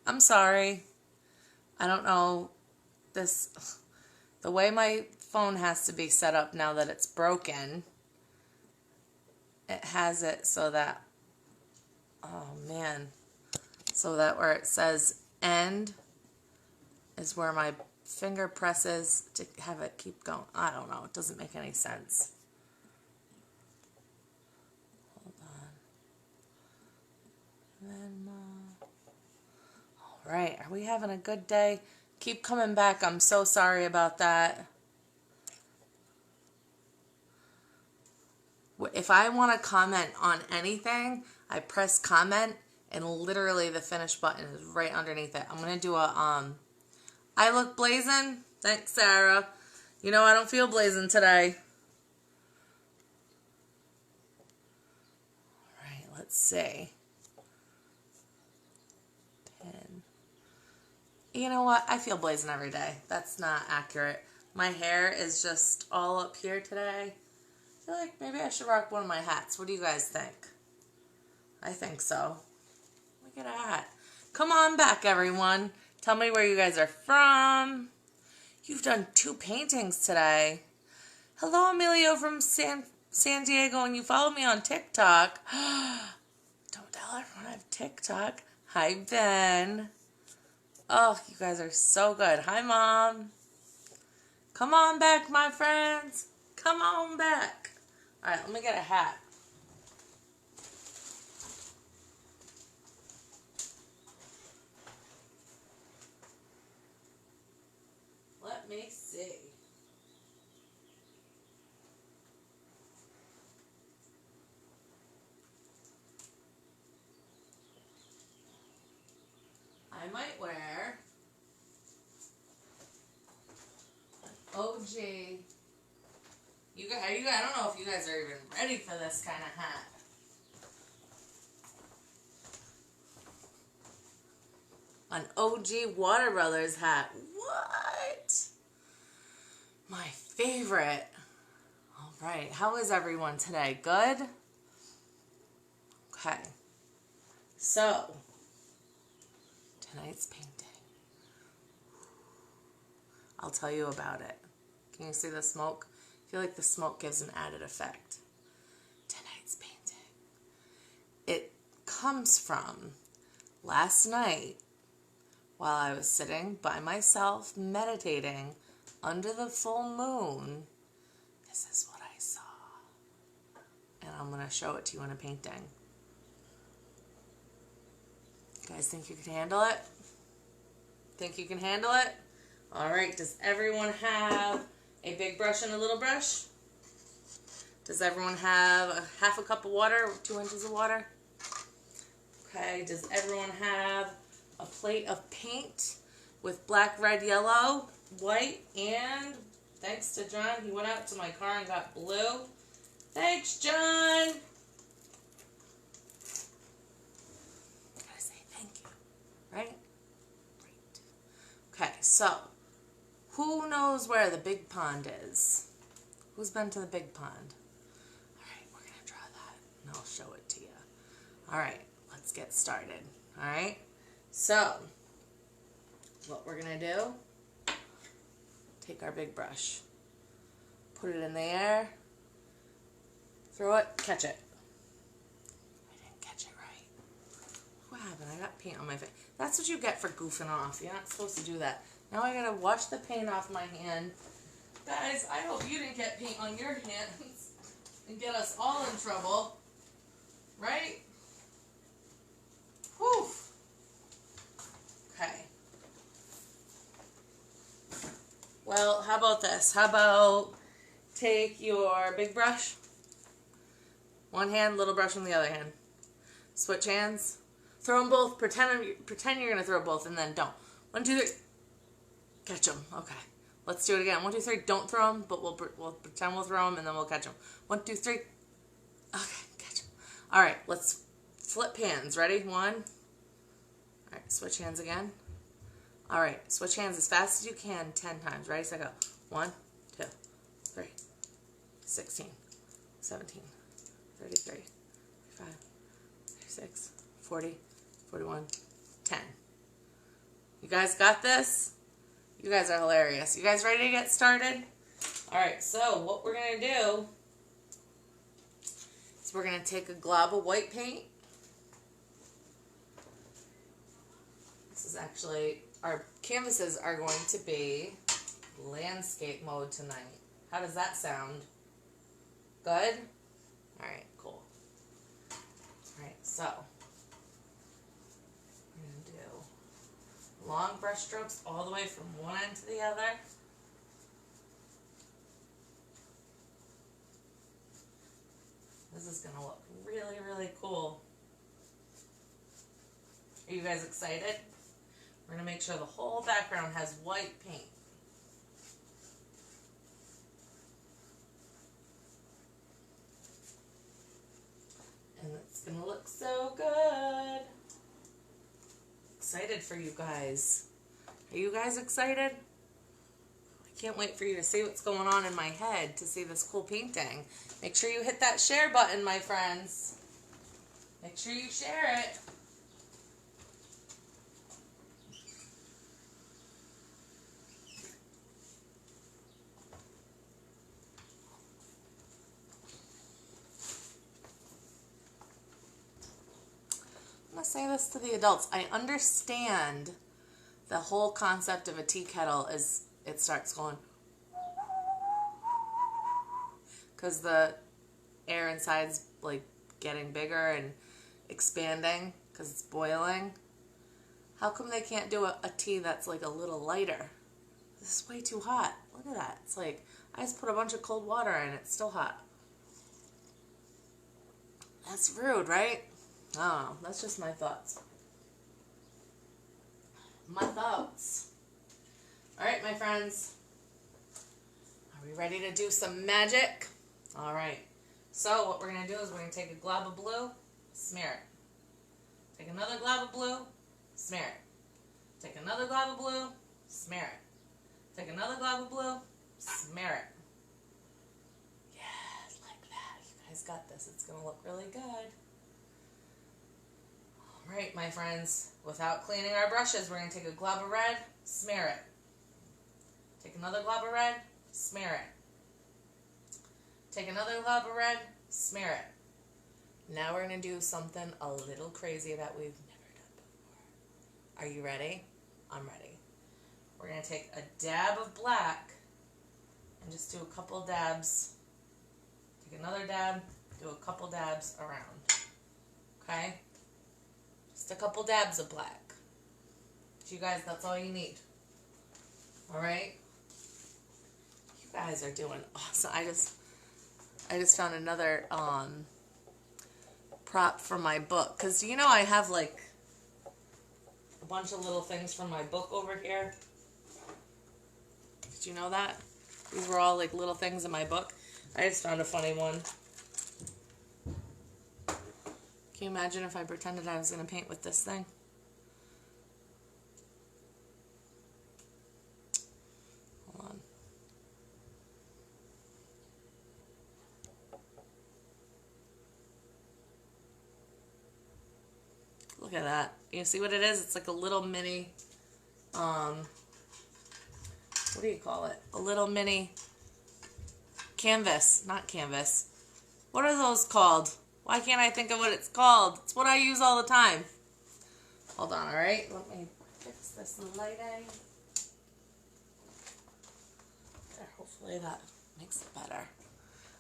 I'm sorry. I don't know this. The way my phone has to be set up now that it's broken, it has it so that, oh man, so that where it says end is where my finger presses to have it keep going. I don't know. It doesn't make any sense. Hold on. And then, all right. Are we having a good day? Keep coming back. I'm so sorry about that. If I want to comment on anything, I press comment and literally the finish button is right underneath it. I'm going to do a, I look blazing. Thanks, Sarah. You know, I don't feel blazing today. All right, let's see. 10. You know what? I feel blazing every day. That's not accurate. My hair is just all up here today. I feel like maybe I should rock one of my hats. What do you guys think? I think so. Look at that. Come on back, everyone. Tell me where you guys are from. You've done 2 paintings today. Hello, Emilio from San Diego, and you follow me on TikTok. Don't tell everyone I have TikTok. Hi, Ben. Oh, you guys are so good. Hi, Mom. Come on back, my friends. Come on back. All right, let me get a hat. Let me see. I might wear an OG. You guys, I don't know if you guys are even ready for this kind of hat. An OG Water Brothers hat. What? My favorite. All right. How is everyone today? Good? Okay. So, tonight's painting. I'll tell you about it. Can you see the smoke? I feel like the smoke gives an added effect. Tonight's painting. It comes from last night while I was sitting by myself meditating under the full moon. This is what I saw. And I'm going to show it to you in a painting. You guys think you can handle it? Think you can handle it? All right. Does everyone have a big brush and a little brush? Does everyone have a half a cup of water, 2 inches of water? Okay. Does everyone have a plate of paint with black, red, yellow, white, and thanks to John, he went out to my car and got blue. Thanks, John. Gotta say thank you, right? Great. Okay, so who knows where the big pond is? Who's been to the big pond? All right, we're gonna draw that, and I'll show it to you. All right, let's get started. All right. So, what we're going to do, take our big brush, put it in the air, throw it, catch it. I didn't catch it right. What happened? I got paint on my face. That's what you get for goofing off. You're not supposed to do that. Now I got to wash the paint off my hand. Guys, I hope you didn't get paint on your hands and get us all in trouble. Right? Whew. Okay. Well, how about this? How about take your big brush, one hand, little brush in the other hand. Switch hands. Throw them both. Pretend you're going to throw both and then don't. 1, 2, 3. Catch them. Okay. Let's do it again. 1, 2, 3. Don't throw them, but we'll pretend we'll throw them and then we'll catch them. 1, 2, 3. Okay, catch them. All right, let's flip hands. Ready? 1. All right, switch hands again. All right, switch hands as fast as you can 10 times. Ready, set, go. 1, 2, 3, 16, 17, 33, 35, 36, 40, 41, 10. You guys got this? You guys are hilarious. You guys ready to get started? Alright, so what we're going to do is we're going to take a glob of white paint. This is actually, our canvases are going to be landscape mode tonight. How does that sound? Good? Alright, cool. Alright, so we're going to do long brush strokes all the way from one end to the other. This is going to look really, really cool. Are you guys excited? We're going to make sure the whole background has white paint. And it's going to look so good. Excited for you guys. Are you guys excited? I can't wait for you to see what's going on in my head to see this cool painting. Make sure you hit that share button, my friends. Make sure you share it. I'm going to say this to the adults. I understand the whole concept of a tea kettle is it starts going because the air inside's like getting bigger and expanding because it's boiling. How come they can't do a tea that's like a little lighter? This is way too hot. Look at that. It's like I just put a bunch of cold water in. It's still hot. That's rude, right? I don't know. That's just my thoughts. My thoughts. Alright, my friends. Are we ready to do some magic? Alright. So, what we're going to do is we're going to take a glob of blue, smear it. Take another glob of blue, smear it. Take another glob of blue, smear it. Take another glob of blue, smear it. Yeah, like that. You guys got this. It's going to look really good. Alright, my friends, without cleaning our brushes, we're going to take a glob of red, smear it. Take another glob of red, smear it. Take another glob of red, smear it. Now we're going to do something a little crazy that we've never done before. Are you ready? I'm ready. We're going to take a dab of black and just do a couple dabs. Take another dab, do a couple dabs around. Okay? Just a couple dabs of black. You guys, that's all you need. Alright? You guys are doing awesome. I just found another prop from my book. Because you know I have like a bunch of little things from my book over here. Did you know that? These were all like little things in my book. I just found a funny one. Can you imagine if I pretended I was going to paint with this thing? Hold on. Look at that. You see what it is? It's like a little mini, what do you call it? A little mini canvas. Not canvas. What are those called? Why can't I think of what it's called? It's what I use all the time. Hold on, alright? Let me fix this lighting. There, hopefully that makes it better.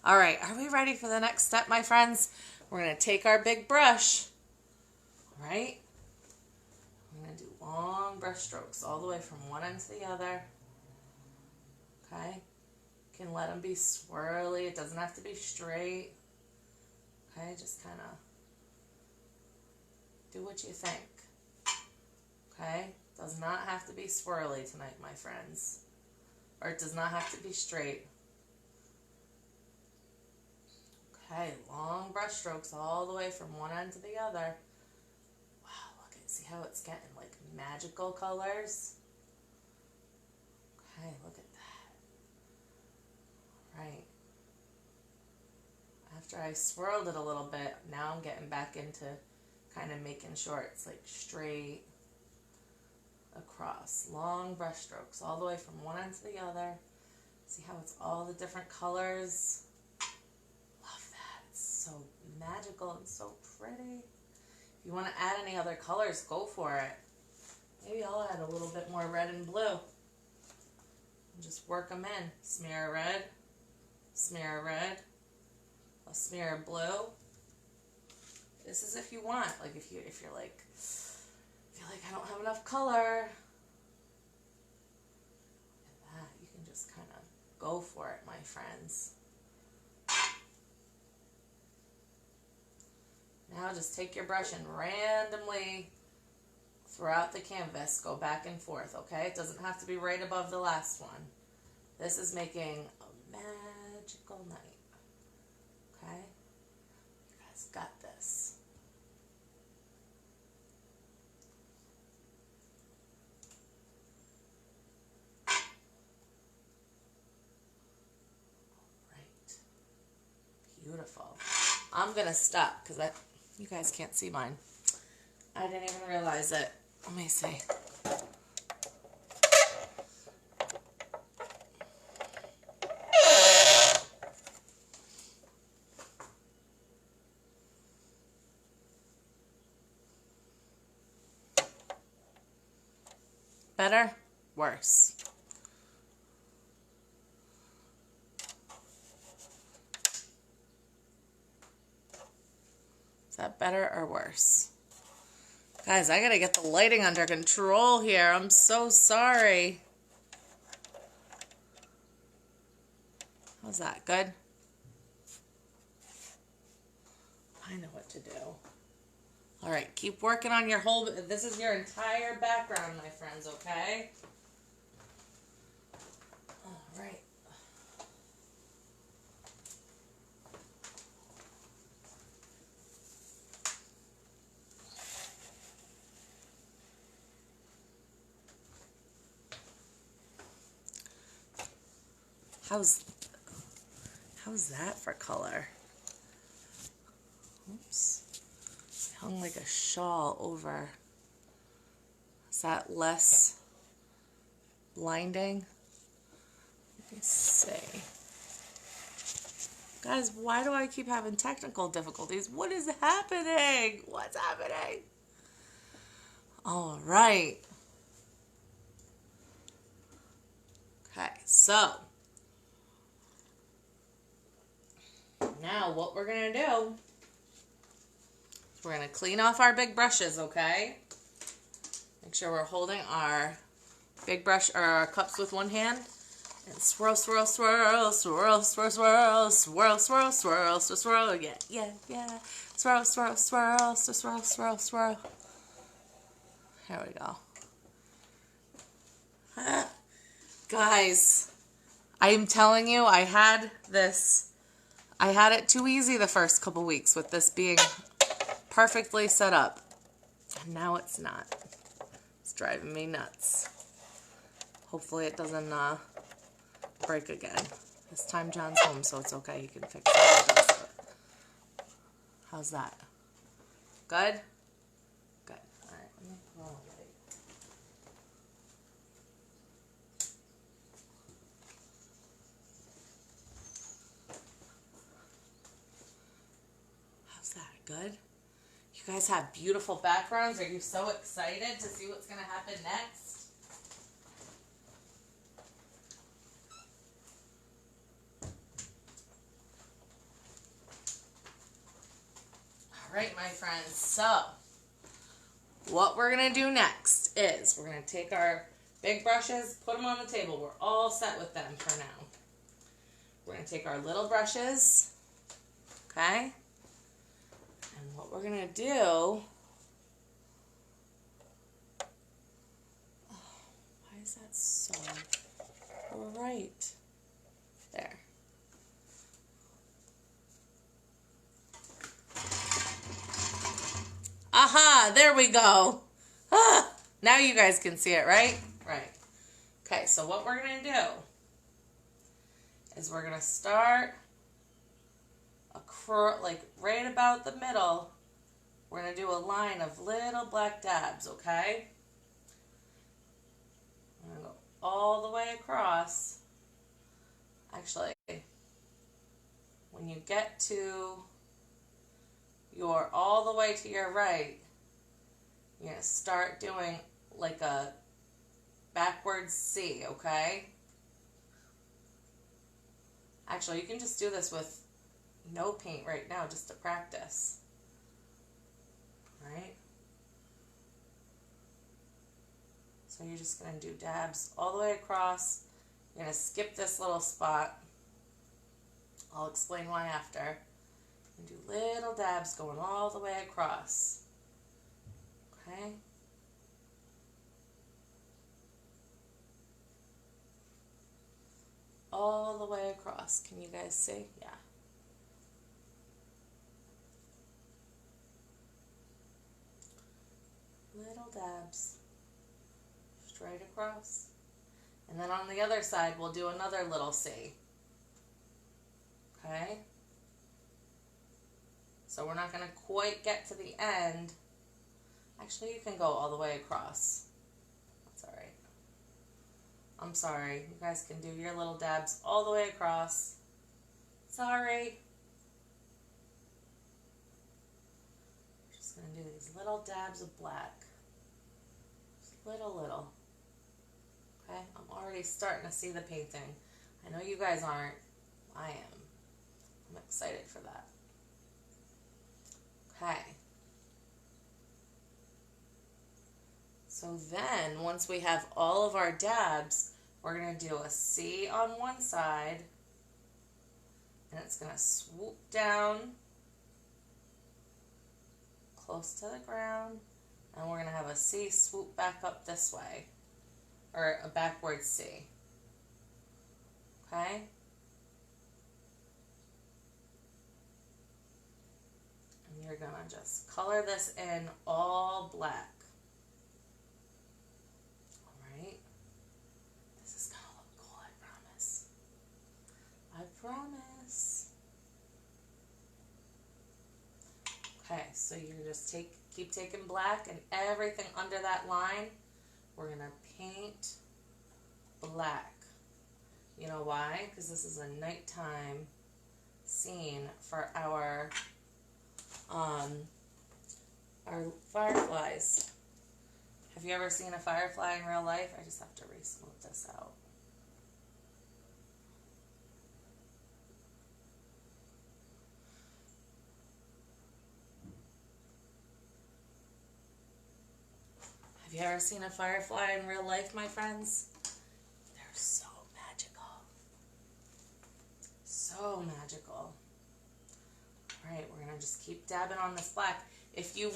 Alright, are we ready for the next step, my friends? We're going to take our big brush. Alright? I'm going to do long brush strokes all the way from one end to the other. Okay? You can let them be swirly. It doesn't have to be straight. Okay, just kind of do what you think. Okay? Does not have to be swirly tonight, my friends. Or it does not have to be straight. Okay, long brush strokes all the way from one end to the other. Wow, look at, see how it's getting like magical colors? Okay, look at that. All right. After I swirled it a little bit, now I'm getting back into kind of making sure it's like straight. across. Long brush strokes all the way from one end to the other. See how it's all the different colors? Love that. It's so magical and so pretty. If you want to add any other colors, go for it. Maybe I'll add a little bit more red and blue. And just work them in. Smear of red, smear of red, a smear of blue. This is if you want, like if you're like, feel like I don't have enough color. Look at that. You can just kind of go for it, my friends. Now just take your brush and randomly throughout the canvas go back and forth, okay? It doesn't have to be right above the last one. This is making a magical night, okay? You guys got this. Beautiful. I'm going to stop because you guys can't see mine. I didn't even realize it. Let me see. Better? Worse? Is that better or worse? Guys, I gotta get the lighting under control here. I'm so sorry. How's that? Good? I know what to do. All right, keep working on your whole... This is your entire background, my friends, okay? All right. How's that for color? Oops. It hung like a shawl over. Is that less blinding? Let me see. Guys, why do I keep having technical difficulties? What is happening? What's happening? All right. Okay, so now what we're going to do, we're going to clean off our big brushes, okay? Make sure we're holding our big brush or our cups with one hand. And swirl, swirl, swirl, swirl, swirl, swirl, swirl, swirl, swirl, swirl, swirl. Yeah, yeah, yeah. Swirl, swirl, swirl, swirl, swirl, swirl. Here we go. Guys, I am telling you, I had it too easy the first couple weeks with this being perfectly set up. And now it's not. It's driving me nuts. Hopefully it doesn't break again. This time John's home, so it's okay. He can fix it. How's that? Good? Good. All right. Let me roll it. How's that? Good? You guys have beautiful backgrounds. Are you so excited to see what's going to happen next? All right, my friends. So, what we're going to do next is we're going to take our big brushes, put them on the table. We're all set with them for now. We're going to take our little brushes, okay? And what we're going to do, why is that so bright? There. Aha, there we go. Ah, now you guys can see it, right? Right. Okay, so what we're going to do is we're going to start like right about the middle. We're going to do a line of little black dabs, okay? I'm going to go all the way across. Actually, when you get to your all the way to your right, you're going to start doing like a backwards C, okay? Actually, you can just do this with no paint right now just to practice. Right? So you're just going to do dabs all the way across. You're going to skip this little spot. I'll explain why after. And do little dabs going all the way across. Okay? All the way across. Can you guys see? Yeah. Little dabs. Straight across. And then on the other side, we'll do another little C. Okay? So we're not going to quite get to the end. Actually, you can go all the way across. That's all right. I'm sorry. You guys can do your little dabs all the way across. Sorry. Just going to do these little dabs of black. Just little. Okay? I'm already starting to see the painting. I know you guys aren't. I am. I'm excited for that. Okay. So then, once we have all of our dabs, we're going to do a C on one side, and it's going to swoop down close to the ground, and we're going to have a C swoop back up this way, or a backward C. Okay? And you're going to just color this in all black. I promise. Okay, so you just keep taking black, and everything under that line, we're going to paint black. You know why? Because this is a nighttime scene for our fireflies. Have you ever seen a firefly in real life? I just have to re-smooth this out. Have you ever seen a firefly in real life, my friends? They're so magical. So magical. Alright, we're going to just keep dabbing on this black. If you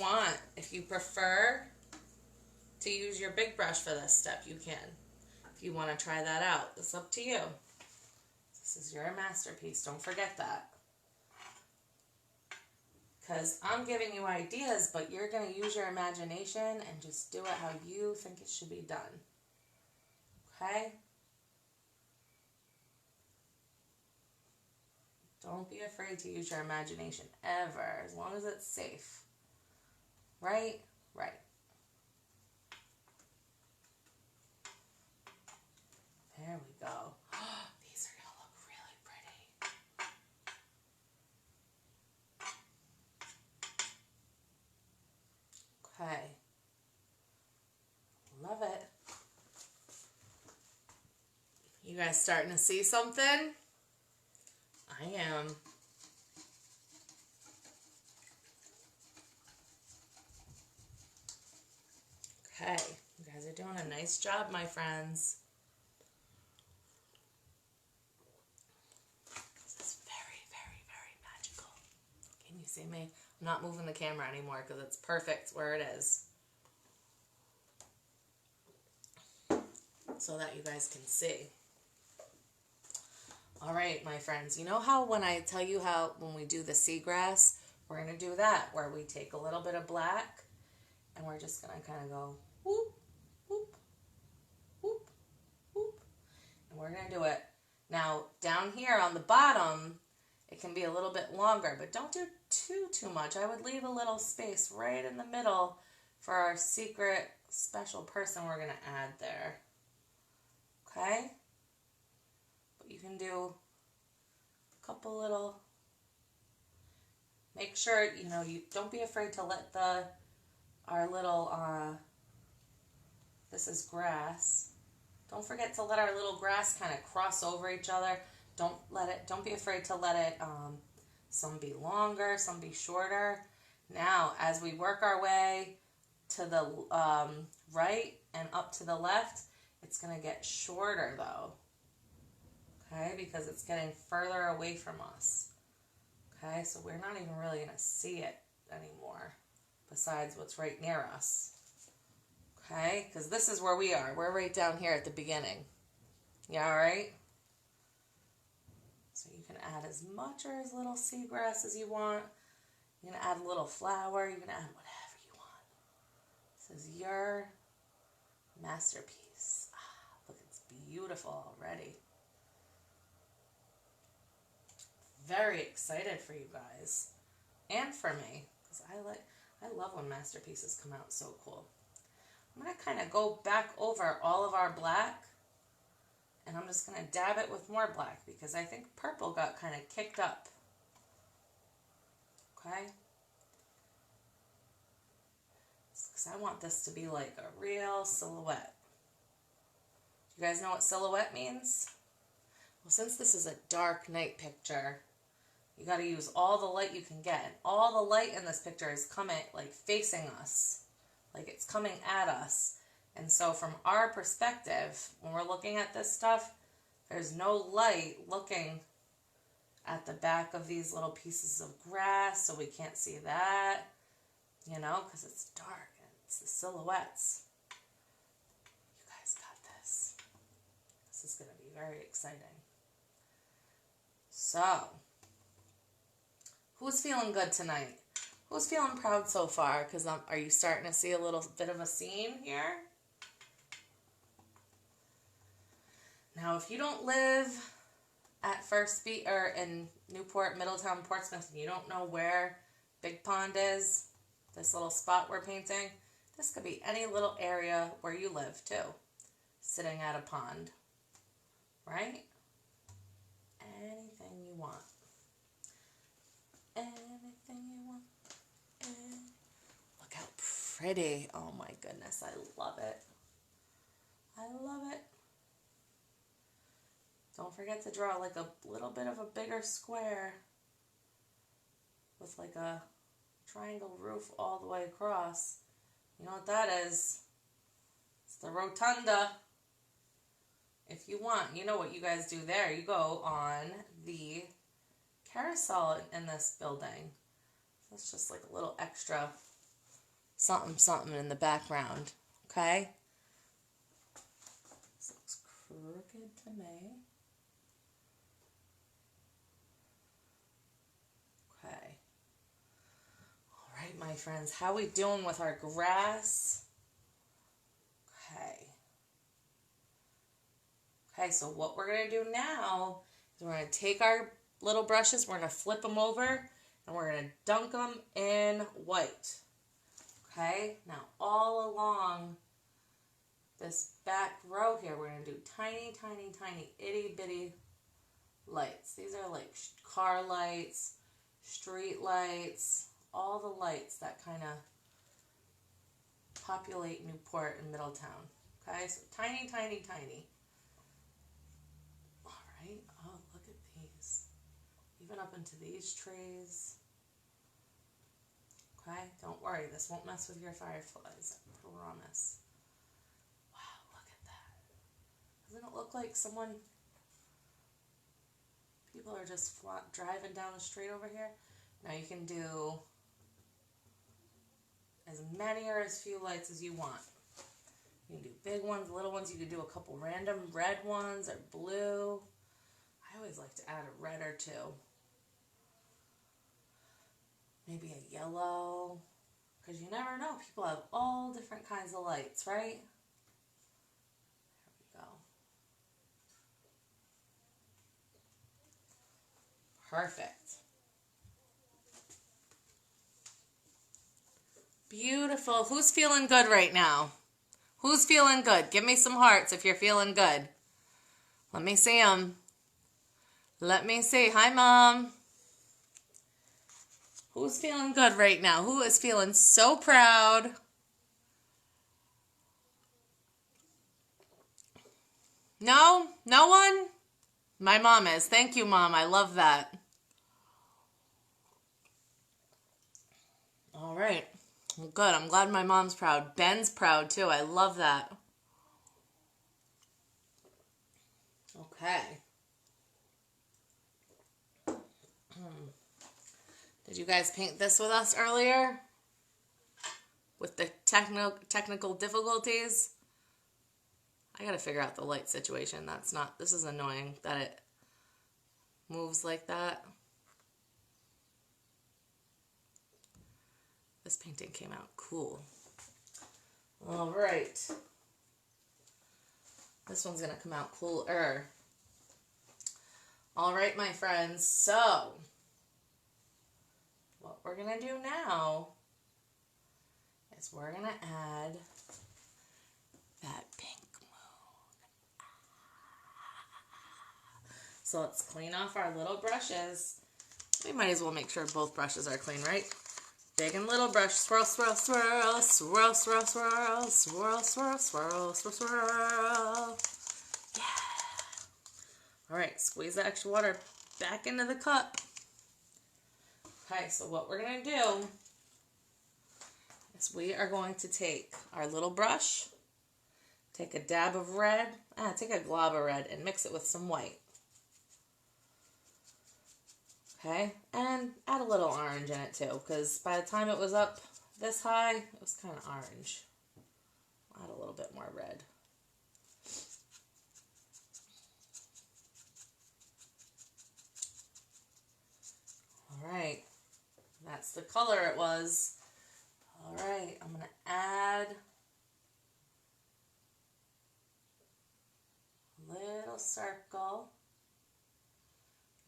prefer to use your big brush for this step, you can. If you want to try that out, it's up to you. This is your masterpiece. Don't forget that. Because I'm giving you ideas, but you're going to use your imagination and just do it how you think it should be done. Okay? Don't be afraid to use your imagination ever, as long as it's safe. Right? Right. There we go. These are going to look really pretty. Okay. Love it. You guys starting to see something? I am. Okay. You guys are doing a nice job, my friends. This is very, very, very magical. Can you see me? I'm not moving the camera anymore because it's perfect where it is. So that you guys can see. All right, my friends. You know how when I tell you how when we do the seagrass, we're going to do that where we take a little bit of black and we're just going to kind of go whoop, whoop, whoop, whoop. And we're going to do it. Now, down here on the bottom, it can be a little bit longer, but don't do too much. I would leave a little space right in the middle for our secret special person we're going to add there. Okay? But you can do a couple little, make sure, you don't be afraid to let our little, this is grass. Don't forget to let our little grass kind of cross over each other. Don't be afraid to let it, some be longer, some be shorter. Now, as we work our way to the right and up to the left, it's going to get shorter though. Okay, because it's getting further away from us. Okay, so we're not even really going to see it anymore besides what's right near us. Okay, because this is where we are. We're right down here at the beginning. Yeah, all right? So you can add as much or as little seagrass as you want. You're going to add a little flower. You can add whatever you want. This is your masterpiece. Look, it's beautiful already. Very excited for you guys. And for me. Because I love when masterpieces come out so cool. I'm going to kind of go back over all of our black. And I'm just going to dab it with more black because I think purple got kind of kicked up. Okay? Because I want this to be like a real silhouette. You guys know what silhouette means? Well, since this is a dark night picture, you got to use all the light you can get. And all the light in this picture is coming, like facing us. Like it's coming at us. And so from our perspective, when we're looking at this stuff, there's no light looking at the back of these little pieces of grass, so we can't see that, because it's dark and it's the silhouettes. You guys got this. This is going to be very exciting. So, who's feeling good tonight? Who's feeling proud so far? Because are you starting to see a little bit of a scene here? Now, if you don't live at First Beach or in Newport, Middletown, Portsmouth, and you don't know where Big Pond is, this little spot we're painting, this could be any little area where you live too, sitting at a pond, right? Anything you want. Anything you want. Look how pretty. Oh my goodness, I love it. I love it. Don't forget to draw like a little bit of a bigger square with like a triangle roof all the way across. You know what that is? It's the rotunda. If you want, you know what you guys do there. You go on the carousel in this building. That's just like a little extra something in the background. Okay? This looks crooked to me. Okay. All right, my friends. How we doing with our grass? Okay. Okay, so what we're going to do now is we're going to take our little brushes, we're going to flip them over, and we're going to dunk them in white. Okay, now all along this back row here, we're going to do tiny, tiny, tiny, itty bitty lights. These are like car lights, street lights, all the lights that kind of populate Newport and Middletown. Okay, so tiny, tiny, tiny. All right, oh, look at these. Even up into these trees. Okay, don't worry, this won't mess with your fireflies, I promise. Wow, look at that. Doesn't it look like people are just driving down the street over here? Now you can do as many or as few lights as you want. You can do big ones, little ones. You can do a couple random red ones or blue. I always like to add a red or two. Maybe a yellow. Because you never know. People have all different kinds of lights, right? There we go. Perfect. Beautiful. Who's feeling good right now? Who's feeling good? Give me some hearts if you're feeling good. Let me see them. Let me see. Hi, Mom. Who's feeling good right now? Who is feeling so proud? No? No one? My mom is. Thank you, Mom. I love that. All right. Well, good. I'm glad my mom's proud. Ben's proud, too. I love that. Okay. Did you guys paint this with us earlier? With the technical difficulties? I gotta figure out the light situation. This is annoying that it moves like that. This painting came out cool. All right. This one's gonna come out cooler. All right, my friends. So, what we're gonna do now is we're gonna add that pink moon. So let's clean off our little brushes. We might as well make sure both brushes are clean, right? Big and little brush. Swirl, swirl, swirl, swirl, swirl, swirl, swirl, swirl, swirl, swirl, swirl. Yeah. All right, squeeze the extra water back into the cup. Okay, so what we're gonna do is we are going to take our little brush, take a dab of red, take a glob of red and mix it with some white. Okay, and add a little orange in it too, because by the time it was up this high, it was kind of orange. Add a little bit more red. All right, that's the color it was. All right, I'm going to add a little circle.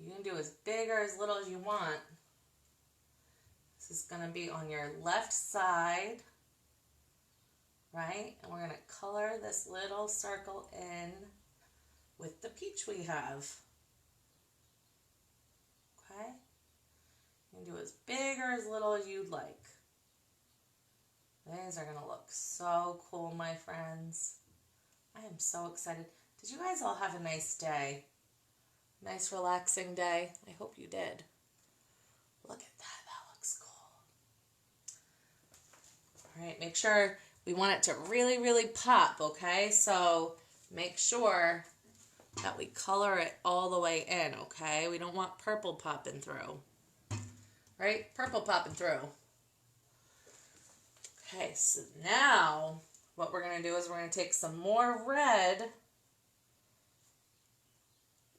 You can do as big or as little as you want. This is going to be on your left side, right? And we're going to color this little circle in with the peach we have. Okay? You can do as big or as little as you'd like. These are going to look so cool, my friends. I am so excited. Did you guys all have a nice day? Nice relaxing day? I hope you did. Look at that. That looks cool. All right, make sure we want it to really, really pop, okay? So make sure that we color it all the way in, okay? We don't want purple popping through. Right? Purple popping through. Okay, so now what we're going to do is we're going to take some more red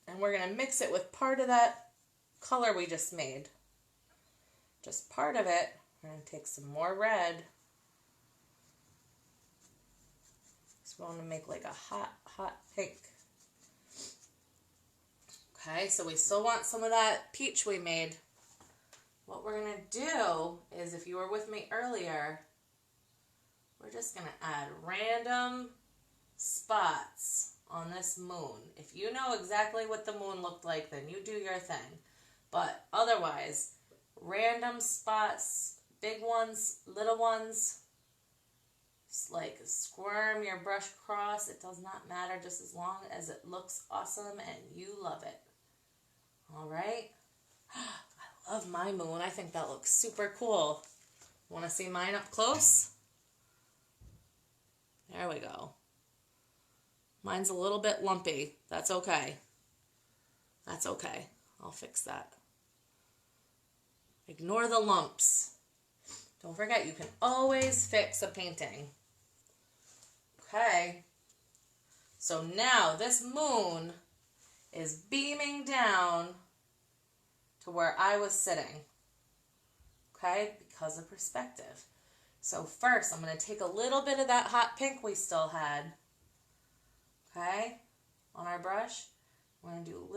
and we're going to mix it with part of that color we just made. Just part of it. We're going to take some more red. So we want to make like a hot, hot pink. Okay, so we still want some of that peach we made. What we're going to do is, if you were with me earlier, we're just going to add random spots on this moon. If you know exactly what the moon looked like, then you do your thing. But otherwise, random spots, big ones, little ones, just like squirm your brush across. It does not matter, just as long as it looks awesome and you love it. All right? I love my moon. I think that looks super cool. Want to see mine up close? There we go. Mine's a little bit lumpy. That's okay. That's okay. I'll fix that. Ignore the lumps. Don't forget, you can always fix a painting. Okay. So now this moon is beaming down to where I was sitting. Okay? Because of perspective. So first, I'm going to take a little bit of that hot pink we still had, okay, on our brush. We're going to do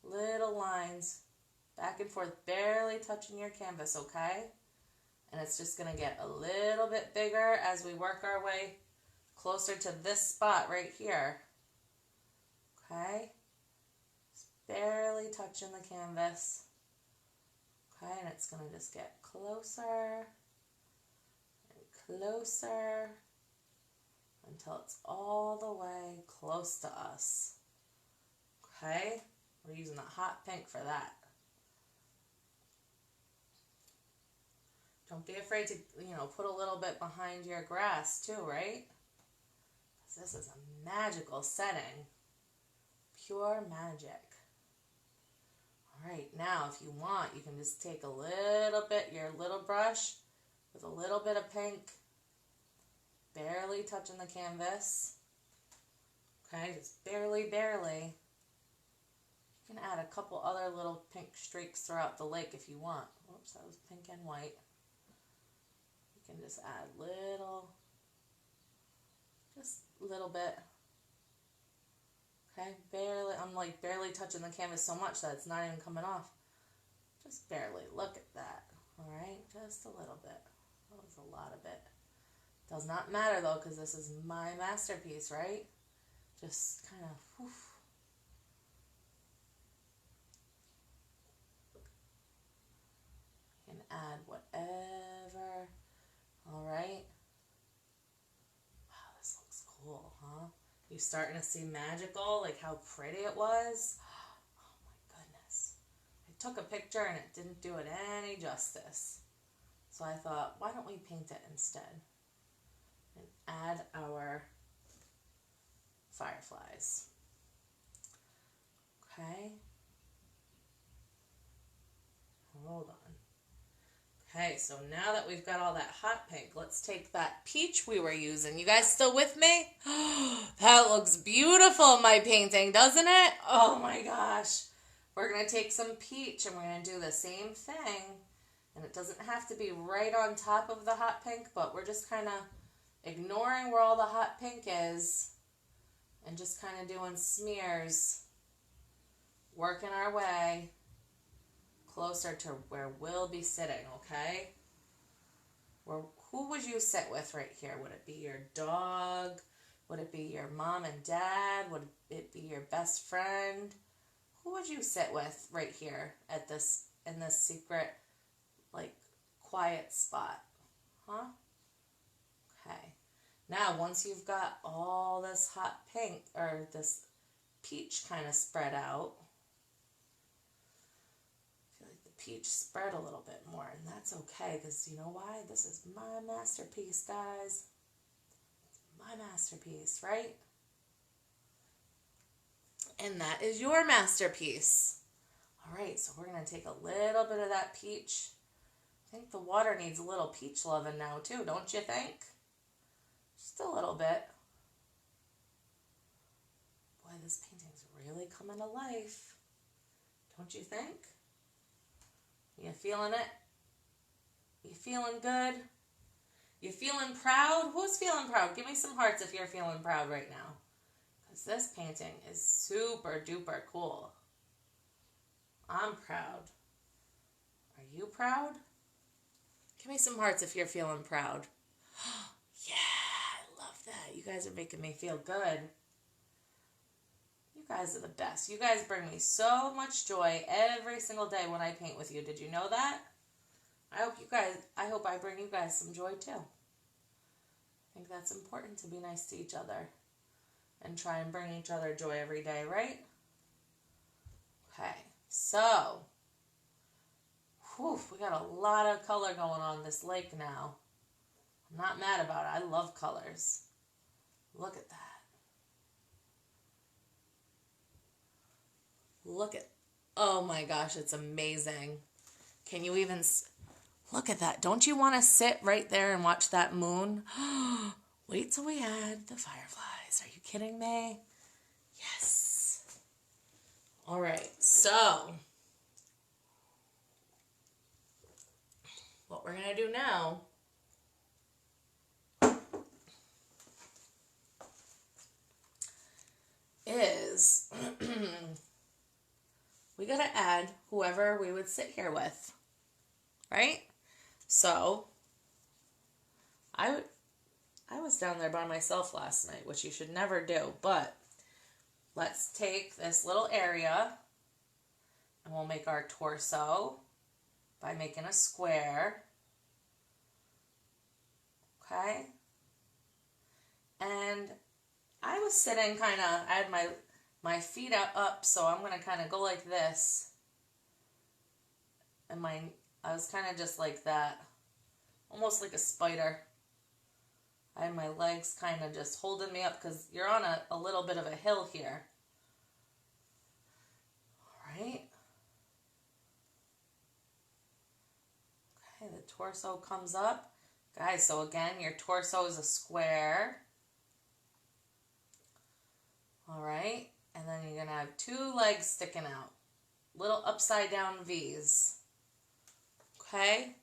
little lines back and forth, barely touching your canvas, okay? And it's just going to get a little bit bigger as we work our way closer to this spot right here. Okay? Just barely touching the canvas. Okay, and it's going to just get closer and closer until it's all the way close to us. Okay? We're using the hot pink for that. Don't be afraid to, put a little bit behind your grass too, right? Because this is a magical setting. Pure magic. All right, now if you want, you can just take a little bit, your little brush with a little bit of pink, barely touching the canvas. Okay, just barely, barely. You can add a couple other little pink streaks throughout the lake if you want. Oops, that was pink and white. You can just add just a little bit. Okay, barely, I'm like barely touching the canvas so much that it's not even coming off. Just barely, look at that. All right, just a little bit. That was a lot of it. Does not matter though, because this is my masterpiece, right? Just kind of, whew. You can add whatever. All right. Wow, this looks cool, huh? You starting to see magical, like how pretty it was? Oh my goodness. I took a picture and it didn't do it any justice. So I thought, why don't we paint it instead? And add our fireflies. Okay. Hold on. Okay, so now that we've got all that hot pink, let's take that peach we were using. You guys still with me? That looks beautiful in my painting, doesn't it? Oh my gosh. We're going to take some peach and we're going to do the same thing. And it doesn't have to be right on top of the hot pink, but we're just kind of ignoring where all the hot pink is and just kind of doing smears, working our way closer to where we'll be sitting, okay? Who would you sit with right here? Would it be your dog? Would it be your mom and dad? Would it be your best friend? Who would you sit with right here at in this secret, like, quiet spot? Huh? Okay. Now, once you've got all this hot pink, or this peach kind of spread out, peach spread a little bit more, and that's okay, because you know why? This is my masterpiece, guys. It's my masterpiece, right? And that is your masterpiece. All right, so we're going to take a little bit of that peach. I think the water needs a little peach loving now, too, don't you think? Just a little bit. Boy, this painting's really coming to life. Don't you think? You feeling it? You feeling good? You feeling proud? Who's feeling proud? Give me some hearts if you're feeling proud right now. Because this painting is super duper cool. I'm proud. Are you proud? Give me some hearts if you're feeling proud. Yeah, I love that. You guys are making me feel good. You guys are the best. You guys bring me so much joy every single day when I paint with you. Did you know that? I hope I bring you guys some joy too. I think that's important, to be nice to each other and try and bring each other joy every day, right? Okay, so we got a lot of color going on this lake now. I'm not mad about it. I love colors. Look at that. Oh my gosh, it's amazing. Can you even, look at that. Don't you want to sit right there and watch that moon? Wait till we add the fireflies. Are you kidding me? Yes. All right, so what we're going to do now is we got to add whoever we would sit here with, right? So I was down there by myself last night, which you should never do, but let's take this little area and we'll make our torso by making a square. Okay? And I was sitting kind of, I had my feet up, so I'm going to kind of go like this. And I was kind of just like that, almost like a spider. I had my legs kind of just holding me up because you're on a little bit of a hill here. All right. Okay, the torso comes up. Guys, so again, your torso is a square. All right, and then you're going to have two legs sticking out. Little upside down V's. Okay?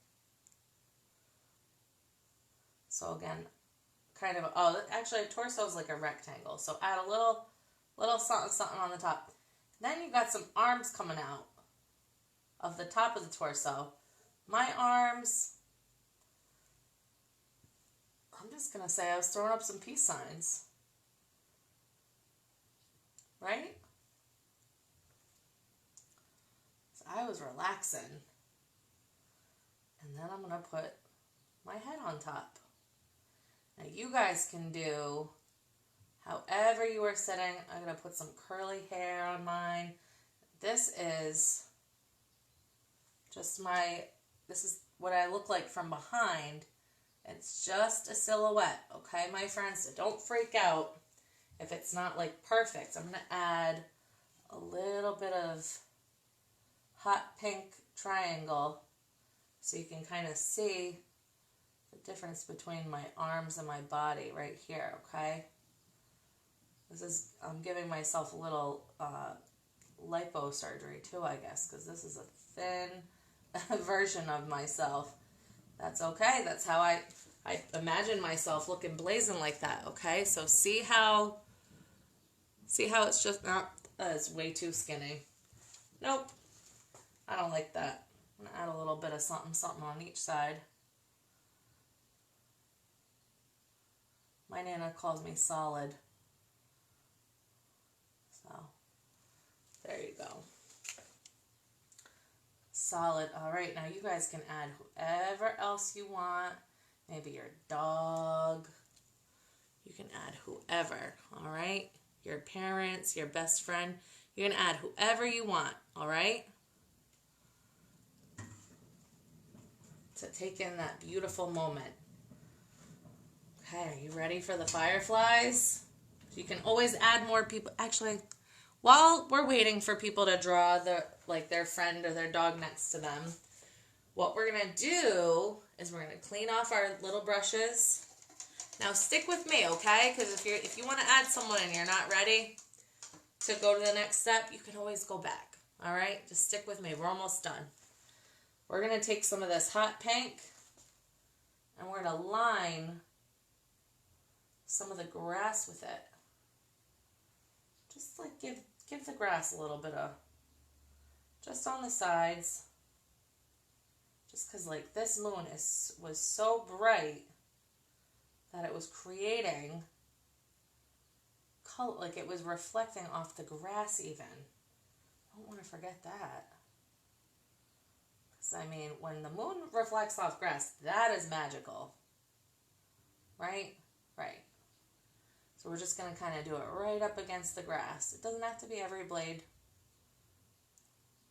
So again, kind of, oh, actually a torso is like a rectangle. So add a little something, something on the top. Then you got some arms coming out of the top of the torso. My arms, I'm just going to say I was throwing up some peace signs. Right? So I was relaxing. And then I'm going to put my head on top. Now you guys can do however you are sitting. I'm going to put some curly hair on mine. This is just this is what I look like from behind. It's just a silhouette, okay, my friends? So don't freak out if it's not like perfect. I'm going to add a little bit of hot pink triangle so you can kind of see the difference between my arms and my body right here, okay? I'm giving myself a little lipo surgery too, I guess, because this is a thin version of myself. That's okay. That's how I imagine myself looking blazing like that, okay? So see how it's just, it's way too skinny. Nope. I don't like that. I'm going to add a little bit of something, something on each side. My Nana calls me solid. So, there you go. Solid. All right, now you guys can add whoever else you want. Maybe your dog. You can add whoever, all right? Your parents, your best friend. You can add whoever you want, all right? To take in that beautiful moment. Okay, are you ready for the fireflies? You can always add more people. Actually, while we're waiting for people to draw their friend or their dog next to them, what we're going to do is we're going to clean off our little brushes. Now stick with me, okay? Because if you want to add someone and you're not ready to go to the next step, you can always go back. All right? Just stick with me. We're almost done. We're going to take some of this hot pink and we're going to line some of the grass with it. Just like give the grass a little bit of, just on the sides. Just because like this moon was so bright that it was creating color, like it was reflecting off the grass even. I don't want to forget that. Because I mean, when the moon reflects off grass, that is magical. Right? Right. So we're just going to kind of do it right up against the grass. It doesn't have to be every blade. It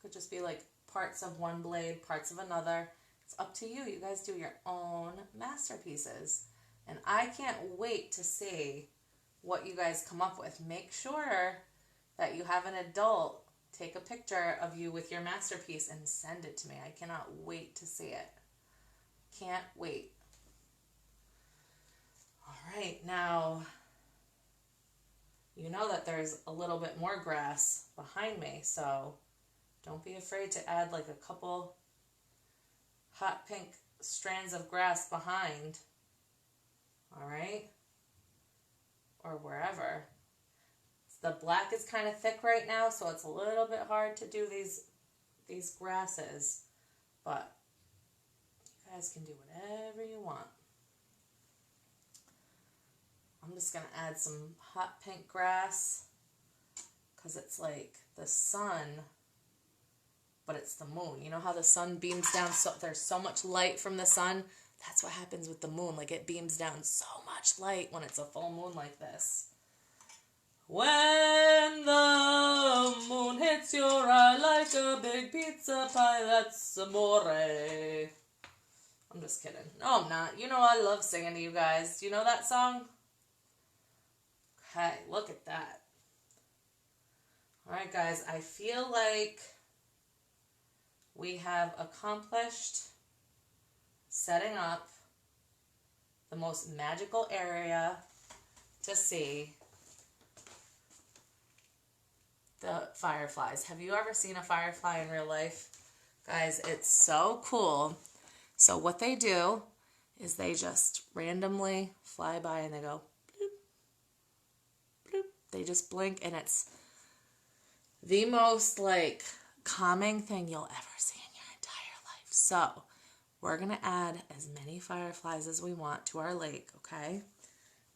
could just be like parts of one blade, parts of another. It's up to you. You guys do your own masterpieces. And I can't wait to see what you guys come up with. Make sure that you have an adult take a picture of you with your masterpiece and send it to me. I cannot wait to see it. Can't wait. All right, now you know that there's a little bit more grass behind me, so don't be afraid to add like a couple hot pink strands of grass behind, all right, or wherever. The black is kind of thick right now, so it's a little bit hard to do these grasses, but you guys can do whatever you want. I'm just going to add some hot pink grass because it's like the sun, but it's the moon. You know how the sun beams down, so there's so much light from the sun? That's what happens with the moon. Like, it beams down so much light when it's a full moon like this. When the moon hits your eye like a big pizza pie, that's amore. I'm just kidding. No, I'm not. You know I love singing to you guys. Do you know that song? Okay, look at that. Alright guys, I feel like we have accomplished setting up the most magical area to see the fireflies. Have you ever seen a firefly in real life? Guys, it's so cool. So what they do is they just randomly fly by and they go bloop, bloop. They just blink, and it's the most like calming thing you'll ever see in your entire life. So we're going to add as many fireflies as we want to our lake, okay?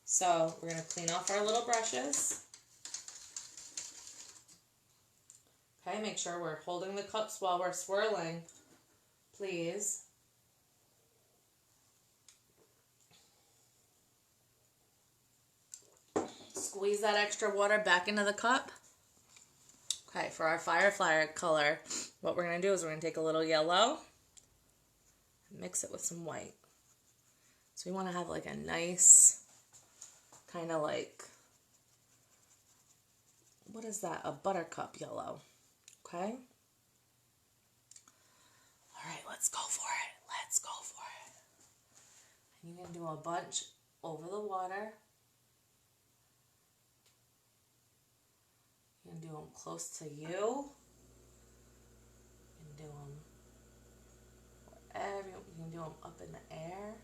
So we're going to clean off our little brushes. Okay, make sure we're holding the cups while we're swirling, please. Squeeze that extra water back into the cup. Okay, for our firefly color, what we're going to do is we're going to take a little yellow, mix it with some white. So we want to have like a nice, kind of like, what is that? A buttercup yellow. Okay? All right, let's go for it. Let's go for it. And you can do a bunch over the water. You can do them close to you. You can do them wherever. You can do them up in the air,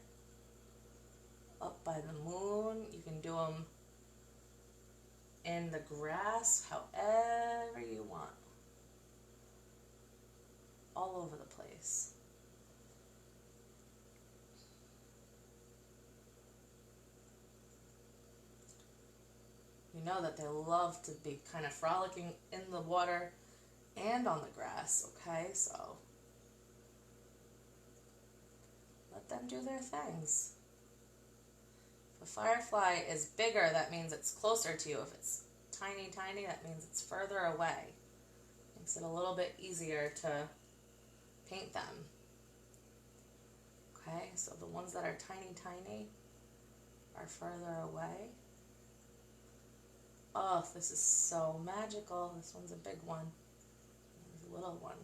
up by the moon. You can do them in the grass, however you want. All over the place. You know that they love to be kind of frolicking in the water and on the grass, okay? So let them do their things. If a firefly is bigger, that means it's closer to you. If it's tiny, tiny, that means it's further away. Makes it a little bit easier to paint them. Okay, so the ones that are tiny, tiny are further away. Oh, this is so magical. This one's a big one. There's a little one.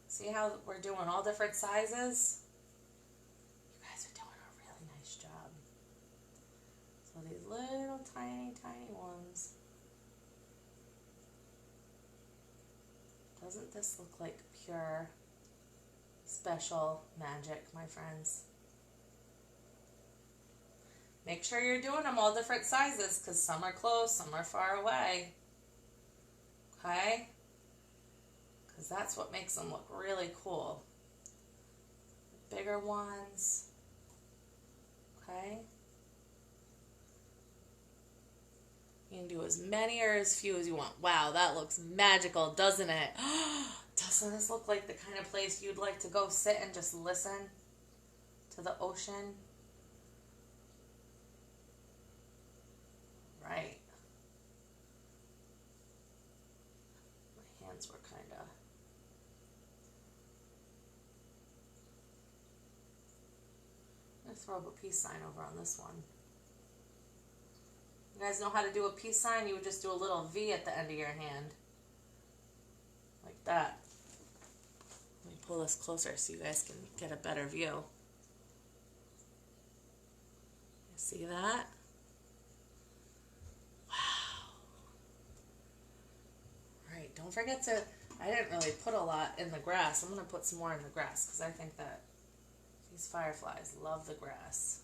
See how we're doing all different sizes? You guys are doing a really nice job. So these little tiny, tiny ones. Doesn't this look like pure, special magic, my friends? Make sure you're doing them all different sizes, because some are close, some are far away. Okay? Because that's what makes them look really cool. The bigger ones. Okay? You can do as many or as few as you want. Wow, that looks magical, doesn't it? Doesn't this look like the kind of place you'd like to go sit and just listen to the ocean? Right. My hands were kind of... I'm going to throw up a peace sign over on this one. You guys know how to do a peace sign? You would just do a little V at the end of your hand. Like that. Let me pull this closer so you guys can get a better view. You see that? Don't forget to, I didn't really put a lot in the grass. I'm going to put some more in the grass because I think that these fireflies love the grass.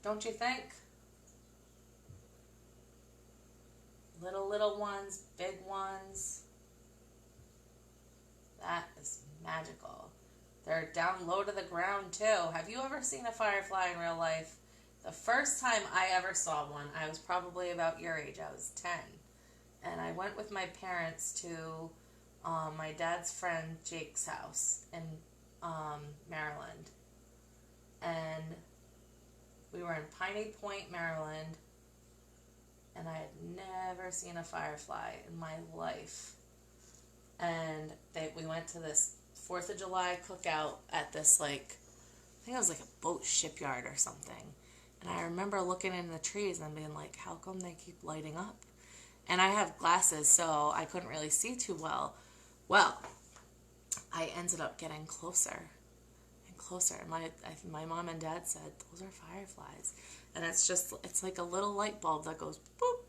Don't you think? Little ones, big ones. That is magical. They're down low to the ground too. Have you ever seen a firefly in real life? The first time I ever saw one, I was probably about your age. I was 10. And I went with my parents to my dad's friend Jake's house in Maryland. And we were in Piney Point, Maryland. And I had never seen a firefly in my life. And we went to this 4th of July cookout at this, like, I think it was like a boat shipyard or something. And I remember looking in the trees and being like, how come they keep lighting up? And I have glasses, so I couldn't really see too well. Well, I ended up getting closer and closer. My mom and dad said, those are fireflies. And it's like a little light bulb that goes boop,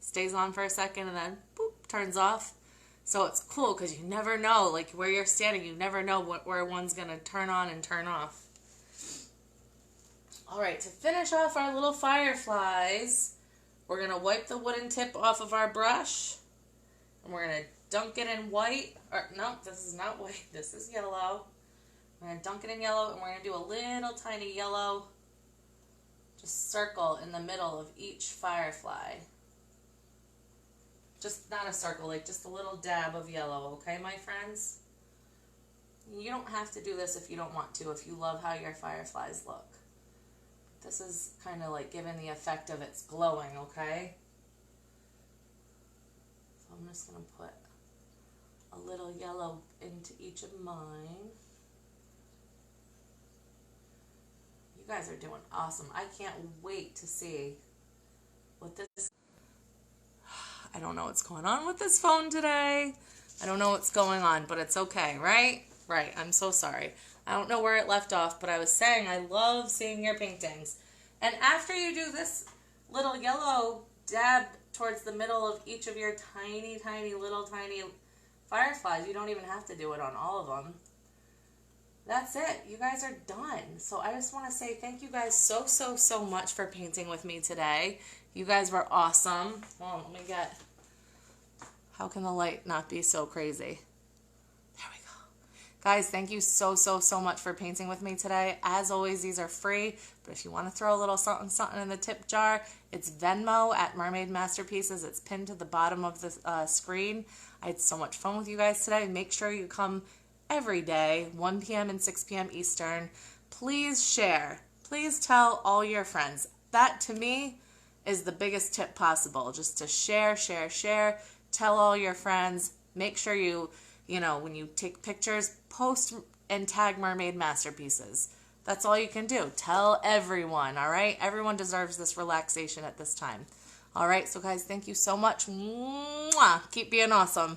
stays on for a second, and then boop, turns off. So it's cool because you never know, like where you're standing, you never know where one's going to turn on and turn off. All right, to finish off our little fireflies, we're going to wipe the wooden tip off of our brush. And we're going to dunk it in white. Or no, this is not white. This is yellow. We're going to dunk it in yellow, and we're going to do a little tiny yellow just circle in the middle of each firefly. Just not a circle, like just a little dab of yellow, okay, my friends? You don't have to do this if you don't want to, if you love how your fireflies look. This is kind of like giving the effect of it's glowing, okay? So I'm just going to put a little yellow into each of mine. You guys are doing awesome. I can't wait to see what this... I don't know what's going on with this phone today. I don't know what's going on, but it's okay, right? Right, I'm so sorry. I don't know where it left off, but I was saying I love seeing your paintings. And after you do this little yellow dab towards the middle of each of your tiny, tiny, little tiny fireflies, you don't even have to do it on all of them. That's it. You guys are done. So I just want to say thank you guys so much for painting with me today. You guys were awesome. Well, let me get... How can the light not be so crazy? There we go. Guys, thank you so much for painting with me today. As always, these are free, but if you want to throw a little something in the tip jar, it's Venmo at Mermaid Masterpieces. It's pinned to the bottom of the screen. I had so much fun with you guys today. Make sure you come every day, 1 p.m. and 6 p.m. Eastern. Please share. Please tell all your friends. That, to me, is the biggest tip possible. Just to share. Tell all your friends. Make sure you know, when you take pictures, post and tag Mermaid Masterpieces. That's all you can do. Tell everyone, all right? Everyone deserves this relaxation at this time. All right, so guys, thank you so much. Mwah! Keep being awesome.